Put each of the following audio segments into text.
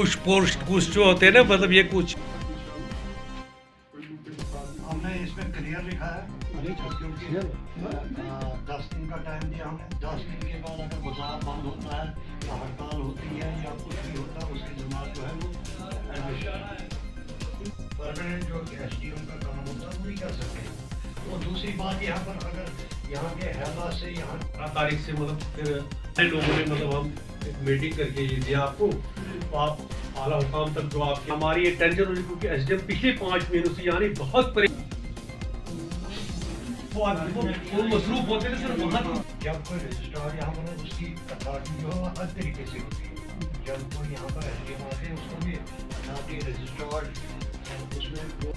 Push push push जो होते हैं ना, मतलब ये कुछ हमने इसमें क्लियर लिखा है क्योंकि 10 दिन का टाइम दिया हमने। 10 दिन के बाद अगर बाजार बंद होता है या हड़ताल होती है या कुछ भी होता है, उसकी जमात जो है वो परमानेंट जो SDM का काम होता है वो नहीं कर सकते। और दूसरी बात यहाँ पर अगर यहाँ के हालात से यहाँ तारीख से मतलब फिर लोगों ने मतलब हम एक मीटिंग करके ये दिया आपको, तो आप आला हुकाम तक जो आपकी हमारी ये टेंशन हुई, क्योंकि SDM पिछले 5 महीनों से यानी बहुत मसरूफ होते थे सर। वहाँ जब कोई रजिस्ट्रार यहाँ पर उसकी अथॉरिटी जो है हर तरीके से होती है। जब कोई यहाँ पर SDM आते हैं उसको भी यहाँ के रजिस्ट्रार उसमें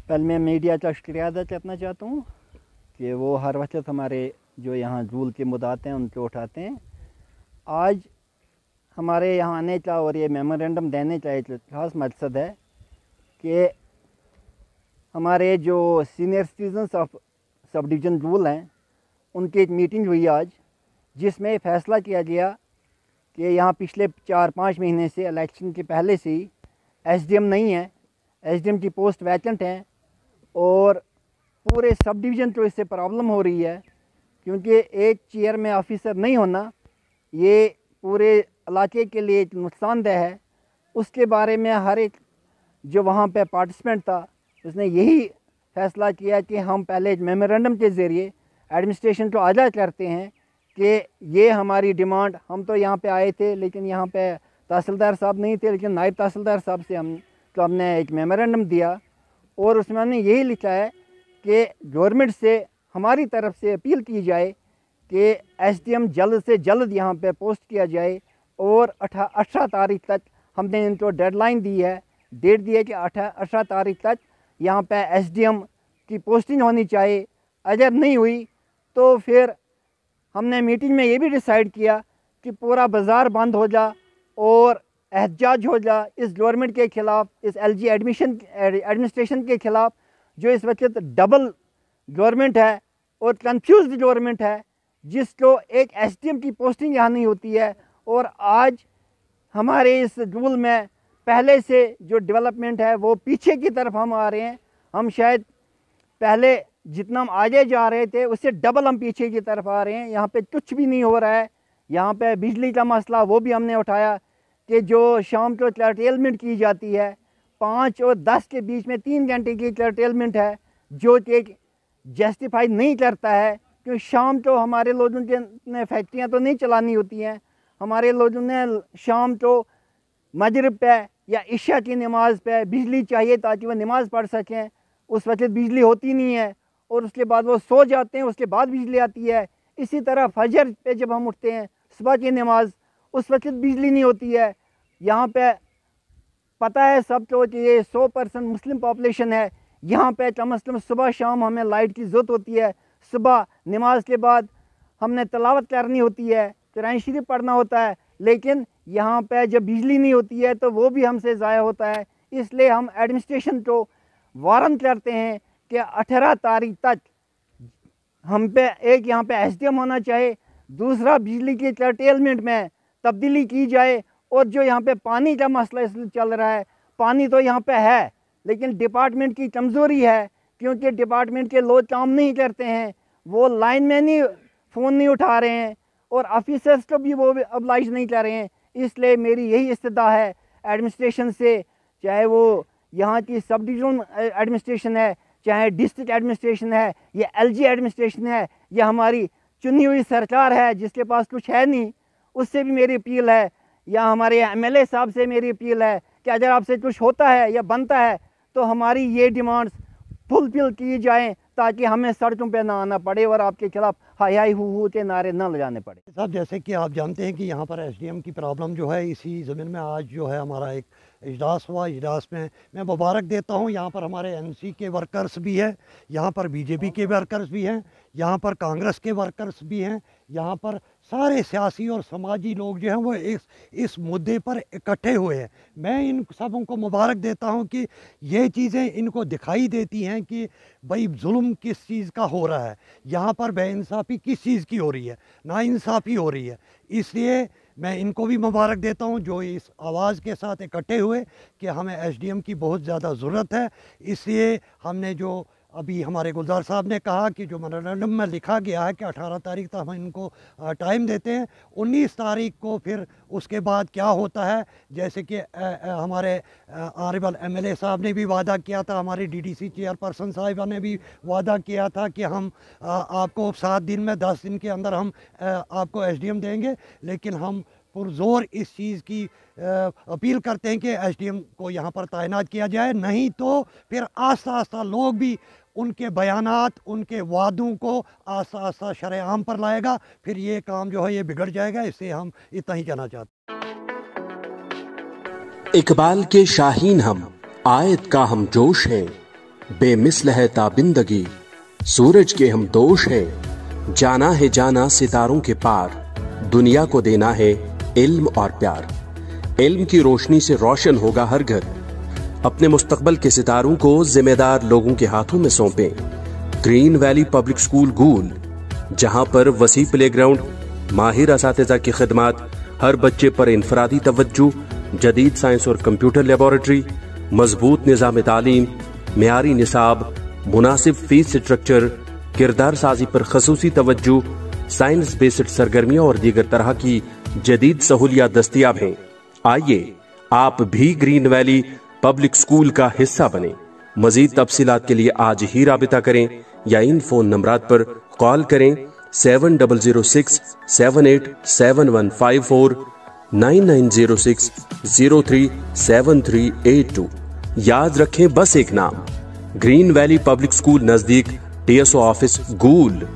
पहले मैं मीडिया का शुक्रिया अदा करना चाहता हूँ कि वो हर वक्त हमारे जो यहाँ जूल के मुद्दात हैं उनको उठाते हैं। आज हमारे यहाँ आने का और ये मेमोरेंडम देने का एक खास मकसद है कि हमारे जो senior citizens of sub division joule हैं उनकी एक मीटिंग हुई आज, जिसमें फ़ैसला किया गया कि यहाँ पिछले 4-5 महीने से इलेक्शन के पहले से ही SDM नहीं है, SDM की पोस्ट वैकेंट हैं और पूरे सब डिवीज़न को इससे प्रॉब्लम हो रही है, क्योंकि एक चेयर में ऑफिसर नहीं होना ये पूरे इलाके के लिए एक नुकसानदेह है। उसके बारे में हर एक जो वहाँ पे पार्टिसिपेंट था उसने यही फ़ैसला किया कि हम पहले एक मेमोरेंडम के ज़रिए एडमिनिस्ट्रेशन को आगाह करते हैं कि ये हमारी डिमांड, हम तो यहाँ पे आए थे लेकिन यहाँ पे तहसीलदार साहब नहीं थे, लेकिन नायब तहसीलदार साहब से हमने एक मेमोरेंडम दिया और उसमें हमने यही लिखा है कि गवर्नमेंट से हमारी तरफ से अपील की जाए कि SDM जल्द से जल्द यहाँ पे पोस्ट किया जाए। और 18 तारीख तक हमने इनको डेडलाइन दी है, डेट दी है कि 18 तारीख तक यहाँ पे SDM की पोस्टिंग होनी चाहिए। अगर नहीं हुई तो फिर हमने मीटिंग में ये भी डिसाइड किया कि पूरा बाज़ार बंद हो जा और एहतजाज हो जा इस गवर्नमेंट के ख़िलाफ़, इस LG एडमिनिस्ट्रेशन के ख़िलाफ़, जो इस वक्त डबल गवर्नमेंट है और कंफ्यूज्ड गवर्नमेंट है, जिसको एक SDM की पोस्टिंग यहाँ नहीं होती है। और आज हमारे इस रूल में पहले से जो डेवलपमेंट है वो पीछे की तरफ हम आ रहे हैं। हम शायद पहले जितना हम आगे जा रहे थे उससे डबल हम पीछे की तरफ आ रहे हैं। यहाँ पे कुछ भी नहीं हो रहा है। यहाँ पे बिजली का मसला वो भी हमने उठाया कि जो शाम को कर्टेलमेंट की जाती है 5 और 10 के बीच में 3 घंटे की कर्टेलमेंट है, जो कि जस्टिफाई नहीं करता है, क्योंकि शाम को हमारे लोगों के ने फैक्ट्रियाँ तो नहीं चलानी होती हैं। हमारे लोगों ने शाम को मगरिब पे या इशा की नमाज़ पे बिजली चाहिए ताकि वह नमाज़ पढ़ सकें। उस वक्त बिजली होती नहीं है और उसके बाद वो सो जाते हैं, उसके बाद बिजली आती है। इसी तरह फजर पे जब हम उठते हैं सुबह की नमाज़, उस वक्त बिजली नहीं होती है। यहाँ पे पता है सबको कि ये 100% मुस्लिम पॉपुलेशन है। यहाँ पे कम अज़ कम सुबह शाम हमें लाइट की ज़रूरत होती है। सुबह नमाज के बाद हमने तिलावत करनी होती है, कुरान शरीफ पढ़ना होता है, लेकिन यहाँ पे जब बिजली नहीं होती है तो वो भी हमसे ज़ाया होता है। इसलिए हम एडमिनिस्ट्रेशन को वारन करते हैं कि 18 तारीख तक हम पे एक यहाँ पे SDM होना चाहिए, दूसरा बिजली की कर्टेलमेंट में तब्दीली की जाए। और जो यहाँ पे पानी का मसला इसलिए चल रहा है, पानी तो यहाँ पे है लेकिन डिपार्टमेंट की कमज़ोरी है, क्योंकि डिपार्टमेंट के लोग काम नहीं करते हैं, वो लाइन में नहीं फ़ोन नहीं उठा रहे हैं और ऑफिसर्स को भी वो अब्लाइज नहीं कर रहे हैं। इसलिए मेरी यही इस्तदा है एडमिनिस्ट्रेशन से, चाहे वो यहाँ की सब डिवीज़न एडमिनिस्ट्रेशन है, चाहे डिस्ट्रिक्ट एडमिनिस्ट्रेशन है, या LG एडमिनिस्ट्रेशन है, या हमारी चुनी हुई सरकार है जिसके पास कुछ है नहीं, उससे भी मेरी अपील है, या हमारे MLA साहब से मेरी अपील है कि अगर आपसे कुछ होता है या बनता है तो हमारी ये डिमांड्स फुलफिल की जाएँ, ताकि हमें सड़कों पे ना आना पड़े और आपके खिलाफ हाय हाय हू के नारे ना लगाने पड़े। साहब, जैसे कि आप जानते हैं कि यहाँ पर SDM की प्रॉब्लम जो है, इसी ज़मीन में आज जो है हमारा एक इजलास हुआ। इजलास में मैं मुबारक देता हूँ, यहाँ पर हमारे NC के वर्कर्स भी हैं, यहाँ पर BJP के वर्कर्स भी हैं, यहाँ पर कांग्रेस के वर्कर्स भी हैं, यहाँ पर सारे सियासी और समाजी लोग जो हैं वो इस मुद्दे पर इकट्ठे हुए हैं। मैं इन सबों को मुबारक देता हूं कि ये चीज़ें इनको दिखाई देती हैं कि भाई जुल्म किस चीज़ का हो रहा है, यहाँ पर बेइंसाफ़ी किस चीज़ की हो रही है, नाइंसाफ़ी हो रही है। इसलिए मैं इनको भी मुबारक देता हूं जो इस आवाज़ के साथ इकट्ठे हुए कि हमें एसडीएम की बहुत ज़्यादा ज़रूरत है। इसलिए हमने जो अभी हमारे गुलजार साहब ने कहा कि जो मेमोरेंडम में लिखा गया है कि 18 तारीख तक हम इनको टाइम देते हैं, 19 तारीख को फिर उसके बाद क्या होता है, जैसे कि हमारे ऑनरेबल एमएलए साहब ने भी वादा किया था, हमारे डीडीसी चेयरपर्सन साहिबा ने भी वादा किया था कि हम आपको 7 दिन में 10 दिन के अंदर हम आपको एसडीएम देंगे। लेकिन हम पुरजोर इस चीज़ की अपील करते हैं कि एसडीएम को यहाँ पर तैनात किया जाए, नहीं तो फिर आस्ता आस्ता लोग भी उनके बयानात, उनके वादों को आस्ता आस्ता शरेआम पर लाएगा, फिर ये काम जो है ये बिगड़ जाएगा। इससे हम इतना ही कहना चाहते हैं। इकबाल के शाहीन हम, आयत का हम जोश हैं, बेमिसल है ताबिंदगी, सूरज के हम दोष हैं, जाना है जाना सितारों के पार, दुनिया को देना है इल्म और प्यार। इल्म की रोशनी से रोशन होगा हर घर, अपने मुस्तकबल के सितारों को जिम्मेदार लोगों के हाथों में सौंपें। ग्रीन वैली पब्लिक स्कूल गूल, जहां पर वसी प्लेग्राउंड, माहिर असातिज़ा की खिदमात, हर बच्चे पर इनफरादी तवज्जो, जदीद साइंस और कंप्यूटर लेबोरेटरी, मजबूत निज़ाम तालीम, मेयारी निसाब, मुनासिब फीस स्ट्रक्चर, किरदार साजी पर खसूसी तवज्जो, साइंस बेस्ड सरगर्मियां और दीगर तरह की जदीद सहूलियात दस्तयाब हैं। आइए आप भी ग्रीन वैली पब्लिक स्कूल का हिस्सा बने। मजीद तफसीलात के लिए आज ही राबिता करें या इन फोन नंबरात पर कॉल करें 7006787154, 9906037382। याद रखें बस एक नाम, ग्रीन वैली पब्लिक स्कूल नजदीक TSO ऑफिस गूल।